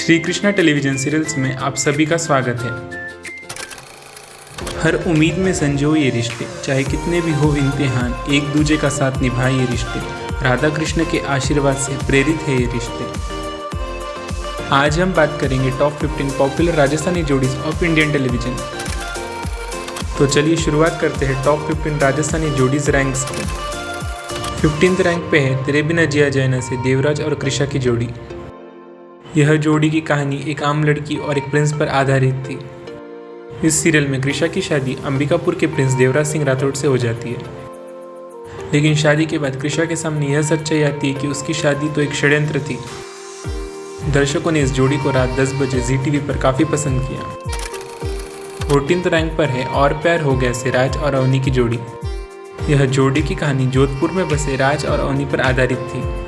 Shri Krishna television serials में आप सभी का स्वागत है। हर उम्मीद में संजो ये रिश्ते, चाहे कितने भी हो इम्तिहान, एक दूजे का साथ निभाए ये रिश्ते। राधा कृष्ण के आशीर्वाद से प्रेरित है ये रिश्ते। आज हम बात करेंगे टॉप 15 पॉपुलर राजस्थानी जोड़ीज ऑफ इंडियन टेलीविजन। तो चलिए शुरुआत करते हैं टॉप 15 राजस्थानी जोड़ीज रैंक्स की। 15th रैंक पे है तेरे बिना जिया जाए ना से देवराज और कृषा की जोड़ी। यह जोड़ी की कहानी एक आम लड़की और एक प्रिंस पर आधारित थी। इस सीरियल में कृषा की शादी अंबिकापुर के प्रिंस देवराज सिंह राठौड़ से हो जाती है, लेकिन शादी के बाद कृषा के सामने यह सच्चाई आती है कि उसकी शादी तो एक षड्यंत्र थी। दर्शकों ने इस जोड़ी को रात 10 बजे जी टीवी पर काफ़ी पसंद किया। 14th रैंक पर है और प्यार हो गया से राज और अवनी की जोड़ी। यह जोड़ी की कहानी जोधपुर में बसे राज और अवनी पर आधारित थी।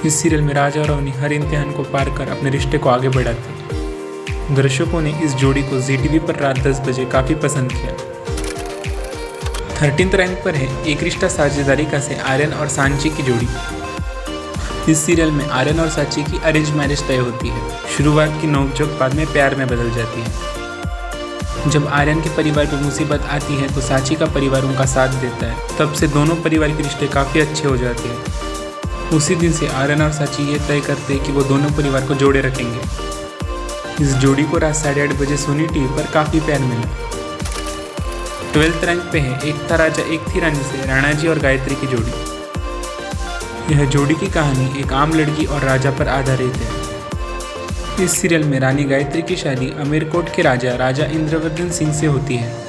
इस सीरियल में राज और अवनी हर इम्तिहान को पार कर अपने रिश्ते को आगे बढ़ाते। दर्शकों ने इस जोड़ी को जी टीवी पर रात 10 बजे काफ़ी पसंद किया। 13th रैंक पर है एक रिश्ता साझेदारी का से आर्यन और सांची की जोड़ी। इस सीरियल में आर्यन और सांची की अरेंज मैरिज तय होती है। शुरुआत की नोकझोंक बाद में प्यार में बदल जाती है। जब आर्यन के परिवार पर मुसीबत आती है तो सांची का परिवार उनका साथ देता है। तब से दोनों परिवार के रिश्ते काफ़ी अच्छे हो जाते हैं। उसी दिन से आर्यन और सांची ये तय करते हैं कि वो दोनों परिवार को जोड़े रखेंगे। इस जोड़ी को रात 8:30 बजे सोनी टीवी पर काफ़ी प्यार मिला। 12th रैंक पे है एक था राजा एक थी रानी से राणा जी और गायत्री की जोड़ी। यह जोड़ी की कहानी एक आम लड़की और राजा पर आधारित है। इस सीरियल में रानी गायत्री की शादी अमीरकोट के राजा इंद्रवर्धन सिंह से होती है,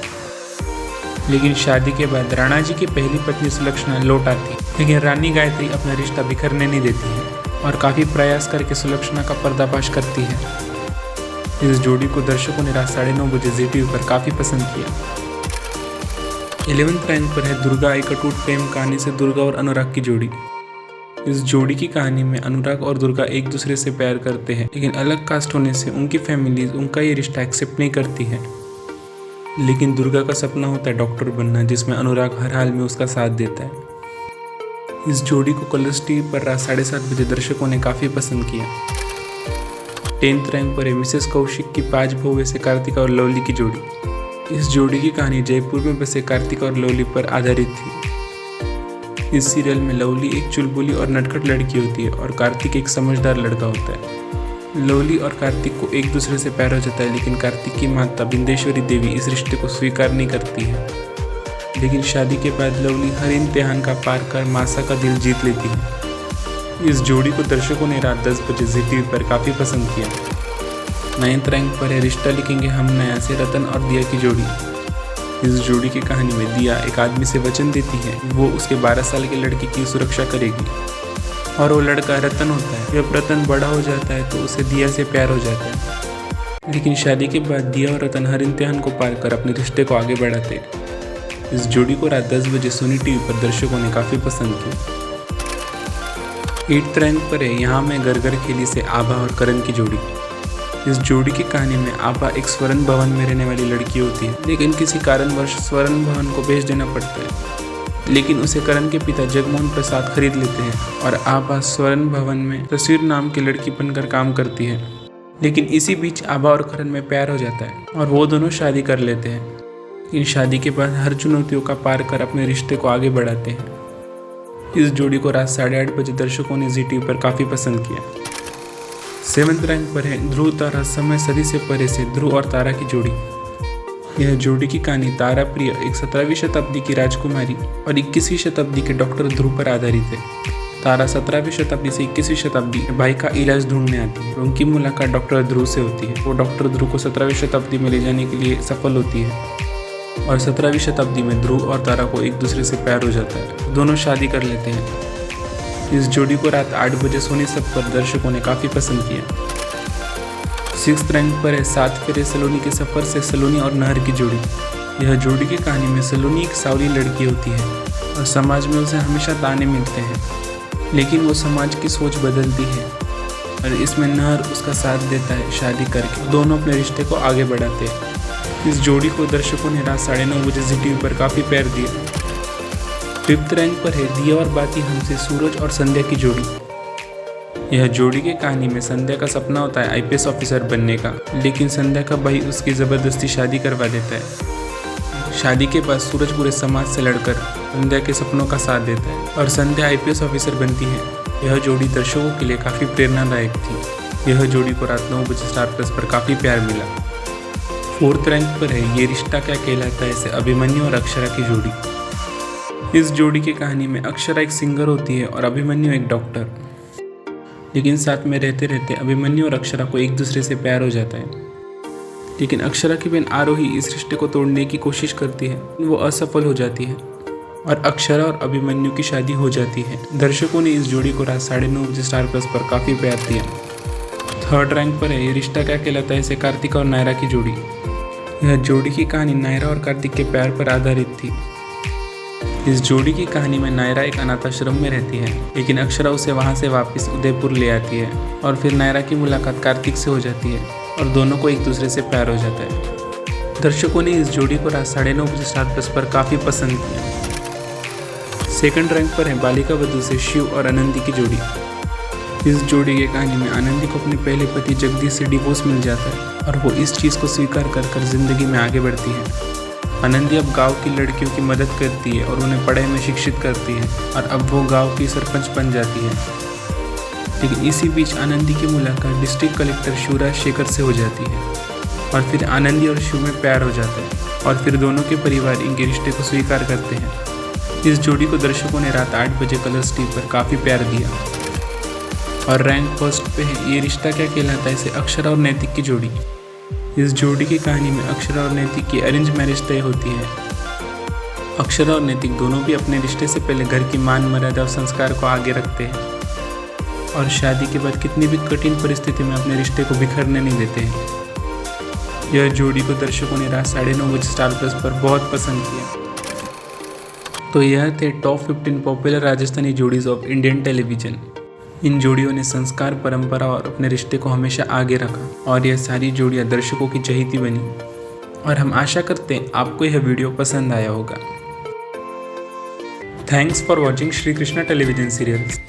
लेकिन शादी के बाद राणा जी की पहली पत्नी सुलक्षणा लौट आती, लेकिन रानी गायत्री अपना रिश्ता बिखरने नहीं देती है और काफ़ी प्रयास करके सुलक्षणा का पर्दाफाश करती है। इस जोड़ी को दर्शकों ने रात 9:30 बजे जी टीवी पर काफ़ी पसंद किया। 11th रैंक पर है दुर्गा एक अटूट प्रेम कहानी से दुर्गा और अनुराग की जोड़ी। इस जोड़ी की कहानी में अनुराग और दुर्गा एक दूसरे से प्यार करते हैं, लेकिन अलग कास्ट होने से उनकी फैमिलीज उनका ये रिश्ता एक्सेप्ट नहीं करती है। लेकिन दुर्गा का सपना होता है डॉक्टर बनना, जिसमें अनुराग हर हाल में उसका साथ देता है। इस जोड़ी को कलर्स टीवी पर रात 7:30 बजे दर्शकों ने काफ़ी पसंद किया। 10th रैंक पर है मिसेस कौशिक की 5 बहुएं से कार्तिका और लवली की जोड़ी। इस जोड़ी की कहानी जयपुर में बसे कार्तिका और लवली पर आधारित थी। इस सीरियल में लवली एक चुलबुली और नटखट लड़की होती है और कार्तिक एक समझदार लड़का होता है। लवली और कार्तिक को एक दूसरे से प्यार हो जाता है, लेकिन कार्तिक की माता बिंदेश्वरी देवी इस रिश्ते को स्वीकार नहीं करती है। लेकिन शादी के बाद लवली हर इम्तिहान का पार कर मासा का दिल जीत लेती है। इस जोड़ी को दर्शकों ने रात 10 बजे जी टीवी पर काफ़ी पसंद किया। 9th रैंक पर है रिश्ता लिखेंगे हम नया से रतन और दिया की जोड़ी। इस जोड़ी की कहानी में दिया एक आदमी से वचन देती है वो उसके 12 साल के लड़की की सुरक्षा करेगी, और वो लड़का रतन होता है। जब रतन बड़ा हो जाता है तो उसे दिया से प्यार हो जाता है, लेकिन शादी के बाद दिया और रतन हर इम्तिहान को पार कर अपने रिश्ते को आगे बढ़ाते। इस जोड़ी को रात 10 बजे सोनी टीवी पर दर्शकों ने काफ़ी पसंद किया। 8th रैंक पर है यहाँ मैं घर घर खेली से आभा और करण की जोड़ी। इस जोड़ी की कहानी में आभा एक स्वर्ण भवन में रहने वाली लड़की होती है, लेकिन किसी कारणवश स्वर्ण भवन को बेच देना पड़ता है। लेकिन उसे करण के पिता जगमोहन प्रसाद खरीद लेते हैं और आभा स्वर्ण भवन में तस्वीर नाम की लड़की बनकर काम करती है। लेकिन इसी बीच आभा और करण में प्यार हो जाता है और वो दोनों शादी कर लेते हैं। इन शादी के बाद हर चुनौतियों का पार कर अपने रिश्ते को आगे बढ़ाते हैं। इस जोड़ी को रात 8:30 बजे दर्शकों ने जी टीवी पर काफ़ी पसंद किया। 7th रैंक पर है ध्रुव तारा समय सदी से परे से ध्रुव और तारा की जोड़ी। यह जोड़ी की कहानी तारा प्रिय एक 17वीं शताब्दी की राजकुमारी और 21वीं शताब्दी के डॉक्टर ध्रुव पर आधारित है। तारा 17वीं शताब्दी से 21वीं शताब्दी में भाई का इलाज ढूंढने आती है। उनकी मुलाकात डॉक्टर ध्रुव से होती है। वो डॉक्टर ध्रुव को 17वीं शताब्दी में ले जाने के लिए सफल होती है और 17वीं शताब्दी में ध्रुव और तारा को एक दूसरे से प्यार हो जाता है। दोनों शादी कर लेते हैं। इस जोड़ी को रात 8 बजे सोनी सब पर दर्शकों ने काफ़ी पसंद किया। 6th रैंक पर है 7 फेरे सलोनी के सफ़र से सलोनी और नहर की जोड़ी। यह जोड़ी की कहानी में सलोनी एक सावली लड़की होती है और समाज में उसे हमेशा ताने मिलते हैं, लेकिन वो समाज की सोच बदलती है और इसमें नहर उसका साथ देता है। शादी करके दोनों अपने रिश्ते को आगे बढ़ाते हैं। इस जोड़ी को दर्शकों ने रात 9:30 बजे जी टीवी पर काफ़ी प्यार दिया। 5th रैंक पर है दिया और बाती हमसे सूरज और संध्या की जोड़ी। यह जोड़ी की कहानी में संध्या का सपना होता है आईपीएस ऑफिसर बनने का, लेकिन संध्या का भाई उसकी ज़बरदस्ती शादी करवा देता है। शादी के बाद सूरज पूरे समाज से लड़कर संध्या के सपनों का साथ देता है और संध्या आईपीएस ऑफिसर बनती है। यह जोड़ी दर्शकों के लिए काफ़ी प्रेरणादायक थी। यह जोड़ी को रात 9 बजे स्टार प्लस पर काफ़ी प्यार मिला। 4th रैंक पर है ये रिश्ता क्या कहलाता है से अभिमन्यु और अक्षरा की जोड़ी। इस जोड़ी की कहानी में अक्षरा एक सिंगर होती है और अभिमन्यु एक डॉक्टर, लेकिन साथ में रहते रहते अभिमन्यु और अक्षरा को एक दूसरे से प्यार हो जाता है। लेकिन अक्षरा की बहन आरोही इस रिश्ते को तोड़ने की कोशिश करती है, वो असफल हो जाती है और अक्षरा और अभिमन्यु की शादी हो जाती है। दर्शकों ने इस जोड़ी को रात 9:30 बजे स्टार प्लस पर काफ़ी प्यार दिया। 3rd रैंक पर है ये रिश्ता क्या कहलाता है से कार्तिक और नायरा की जोड़ी। यह जोड़ी की कहानी नायरा और कार्तिक के प्यार पर आधारित थी। इस जोड़ी की कहानी में नायरा एक अनाथ आश्रम में रहती है, लेकिन अक्षरा उसे वहां से वापस उदयपुर ले आती है और फिर नायरा की मुलाकात कार्तिक से हो जाती है और दोनों को एक दूसरे से प्यार हो जाता है। दर्शकों ने इस जोड़ी को रात 9:30 बजे स्टार प्लस पर काफ़ी पसंद किया। 2nd रैंक पर है बालिका वधू से शिव और आनंदी की जोड़ी। इस जोड़ी की कहानी में आनंदी को अपने पहले पति जगदीश से डिवोर्स मिल जाता है और वो इस चीज़ को स्वीकार कर जिंदगी में आगे बढ़ती है। आनंदी अब गांव की लड़कियों की मदद करती है और उन्हें पढ़ाई में शिक्षित करती है और अब वो गांव की सरपंच बन जाती है। लेकिन इसी बीच आनंदी की मुलाकात डिस्ट्रिक्ट कलेक्टर शिवराज शेखर से हो जाती है और फिर आनंदी और शिव में प्यार हो जाता है और फिर दोनों के परिवार इनके रिश्ते को स्वीकार करते हैं। इस जोड़ी को दर्शकों ने रात 8 बजे कलर्स टीवी पर काफ़ी प्यार दिया। और रैंक 1st पे है ये रिश्ता क्या कहलाता है से अक्षरा और नैतिक की जोड़ी। इस जोड़ी की कहानी में अक्षरा और नैतिक की अरेंज मैरिज तय होती है। अक्षरा और नैतिक दोनों भी अपने रिश्ते से पहले घर की मान मर्यादा और संस्कार को आगे रखते हैं और शादी के बाद कितनी भी कठिन परिस्थिति में अपने रिश्ते को बिखरने नहीं देते हैं। यह जोड़ी को दर्शकों ने रात 9:30 बजे स्टार प्लस पर बहुत पसंद किया। तो यह थे टॉप 15 पॉपुलर राजस्थानी जोड़ीज ऑफ इंडियन टेलीविजन। इन जोड़ियों ने संस्कार, परंपरा और अपने रिश्ते को हमेशा आगे रखा और यह सारी जोड़ियां दर्शकों की चहेती बनी और हम आशा करते हैं आपको यह वीडियो पसंद आया होगा। Thanks for watching Shri Krishna television serials.